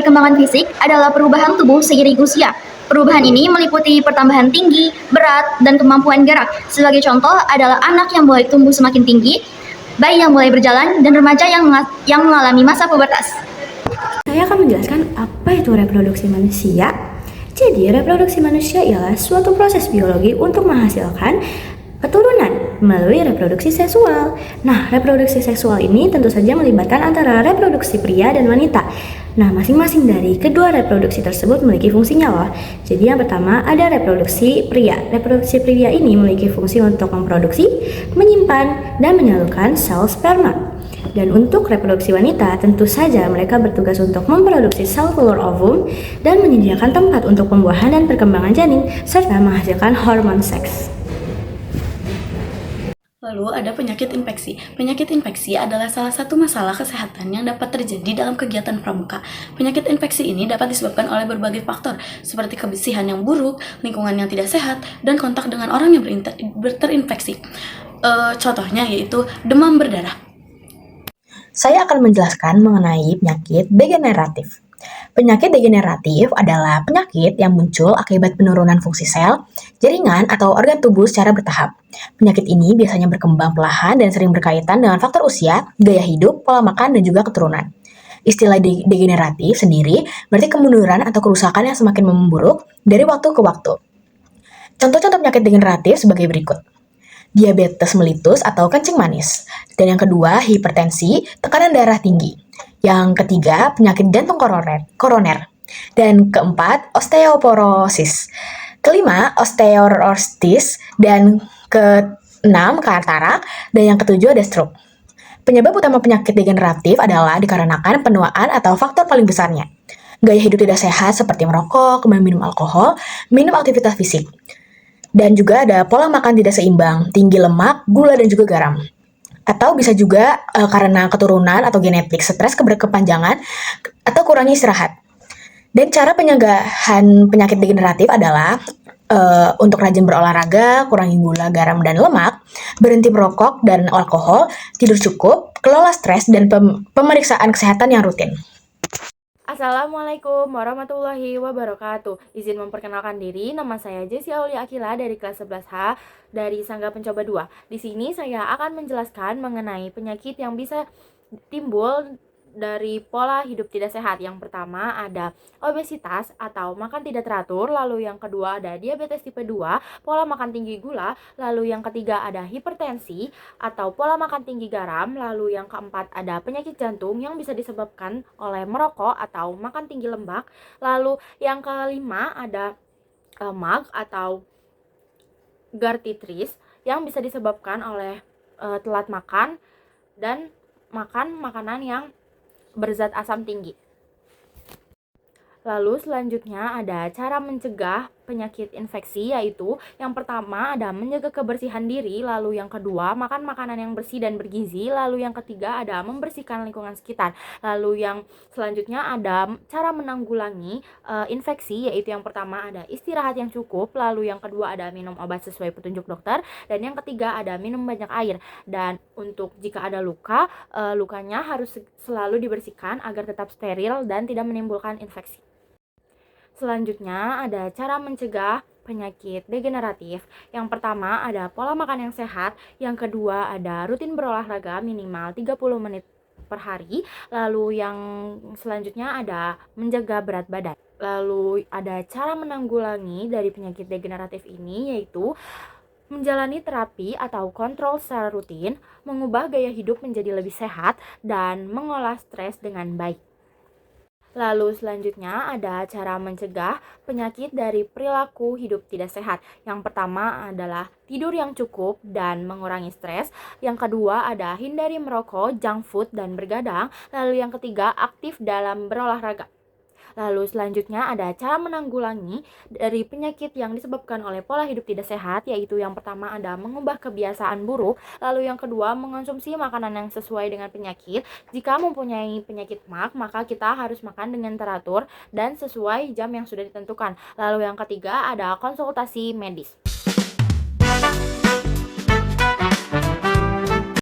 Perkembangan fisik adalah perubahan tubuh seiring usia. Perubahan ini meliputi pertambahan tinggi, berat, dan kemampuan gerak. Sebagai contoh adalah anak yang mulai tumbuh semakin tinggi, bayi yang mulai berjalan, dan remaja yang mengalami masa pubertas. Saya akan menjelaskan apa itu reproduksi manusia. Jadi, reproduksi manusia ialah suatu proses biologi untuk menghasilkan keturunan melalui reproduksi seksual. Nah, reproduksi seksual ini tentu saja melibatkan antara reproduksi pria dan wanita. Nah, masing-masing dari kedua reproduksi tersebut memiliki fungsinya loh. Jadi yang pertama ada reproduksi pria. Reproduksi pria ini memiliki fungsi untuk memproduksi, menyimpan, dan menyalurkan sel sperma. Dan untuk reproduksi wanita, tentu saja mereka bertugas untuk memproduksi sel telur ovum dan menyediakan tempat untuk pembuahan dan perkembangan janin, serta menghasilkan hormon seks. Lalu ada penyakit infeksi. Penyakit infeksi adalah salah satu masalah kesehatan yang dapat terjadi dalam kegiatan pramuka. Penyakit infeksi ini dapat disebabkan oleh berbagai faktor, seperti kebersihan yang buruk, lingkungan yang tidak sehat, dan kontak dengan orang yang terinfeksi. Contohnya yaitu demam berdarah. Saya akan menjelaskan mengenai penyakit degeneratif. Penyakit degeneratif adalah penyakit yang muncul akibat penurunan fungsi sel, jaringan, atau organ tubuh secara bertahap. Penyakit ini biasanya berkembang perlahan dan sering berkaitan dengan faktor usia, gaya hidup, pola makan, dan juga keturunan. Istilah degeneratif sendiri berarti kemunduran atau kerusakan yang semakin memburuk dari waktu ke waktu. Contoh-contoh penyakit degeneratif sebagai berikut. Diabetes mellitus atau kencing manis. Dan yang kedua, hipertensi, tekanan darah tinggi. Yang ketiga, penyakit jantung koroner. Dan keempat, osteoporosis. Kelima, osteoarthritis. Dan keenam, katarak. Dan yang ketujuh ada stroke. Penyebab utama penyakit degeneratif adalah dikarenakan penuaan atau faktor paling besarnya. Gaya hidup tidak sehat seperti merokok, minum alkohol, minum aktivitas fisik. Dan juga ada pola makan tidak seimbang, tinggi lemak, gula, dan juga garam. Atau bisa juga karena keturunan atau genetik, stres berkepanjangan, atau kurangnya istirahat. Dan cara pencegahan penyakit degeneratif adalah untuk rajin berolahraga, kurangi gula, garam, dan lemak, berhenti merokok dan alkohol, tidur cukup, kelola stres, dan pemeriksaan kesehatan yang rutin. Assalamualaikum warahmatullahi wabarakatuh. Izin memperkenalkan diri, nama saya Jessi Aulia Akila dari kelas 11H dari Sangga Pencoba 2. Di sini saya akan menjelaskan mengenai penyakit yang bisa timbul dari pola hidup tidak sehat. Yang pertama ada obesitas atau makan tidak teratur, lalu yang kedua ada diabetes tipe 2, pola makan tinggi gula, lalu yang ketiga ada hipertensi atau pola makan tinggi garam, lalu yang keempat ada penyakit jantung yang bisa disebabkan oleh merokok atau makan tinggi lemak, lalu yang kelima ada MAG atau gastritis yang bisa disebabkan oleh telat makan dan makan makanan yang berzat asam tinggi. Lalu selanjutnya ada cara mencegah penyakit infeksi, yaitu yang pertama ada menjaga kebersihan diri, lalu yang kedua makan makanan yang bersih dan bergizi, lalu yang ketiga ada membersihkan lingkungan sekitar, lalu yang selanjutnya ada cara menanggulangi infeksi, yaitu yang pertama ada istirahat yang cukup, lalu yang kedua ada minum obat sesuai petunjuk dokter, dan yang ketiga ada minum banyak air. Dan untuk jika ada luka, lukanya harus selalu dibersihkan agar tetap steril dan tidak menimbulkan infeksi. Selanjutnya ada cara mencegah penyakit degeneratif. Yang pertama ada pola makan yang sehat, yang kedua ada rutin berolahraga minimal 30 menit per hari, lalu yang selanjutnya ada menjaga berat badan. Lalu ada cara menanggulangi dari penyakit degeneratif ini, yaitu menjalani terapi atau kontrol secara rutin, mengubah gaya hidup menjadi lebih sehat, dan mengolah stres dengan baik. Lalu selanjutnya ada cara mencegah penyakit dari perilaku hidup tidak sehat. Yang pertama adalah tidur yang cukup dan mengurangi stres. Yang kedua ada hindari merokok, junk food, dan bergadang. Lalu yang ketiga aktif dalam berolahraga. Lalu selanjutnya ada cara menanggulangi dari penyakit yang disebabkan oleh pola hidup tidak sehat, yaitu yang pertama ada mengubah kebiasaan buruk, lalu yang kedua mengonsumsi makanan yang sesuai dengan penyakit. Jika mempunyai penyakit MAG, maka kita harus makan dengan teratur dan sesuai jam yang sudah ditentukan. Lalu yang ketiga ada konsultasi medis.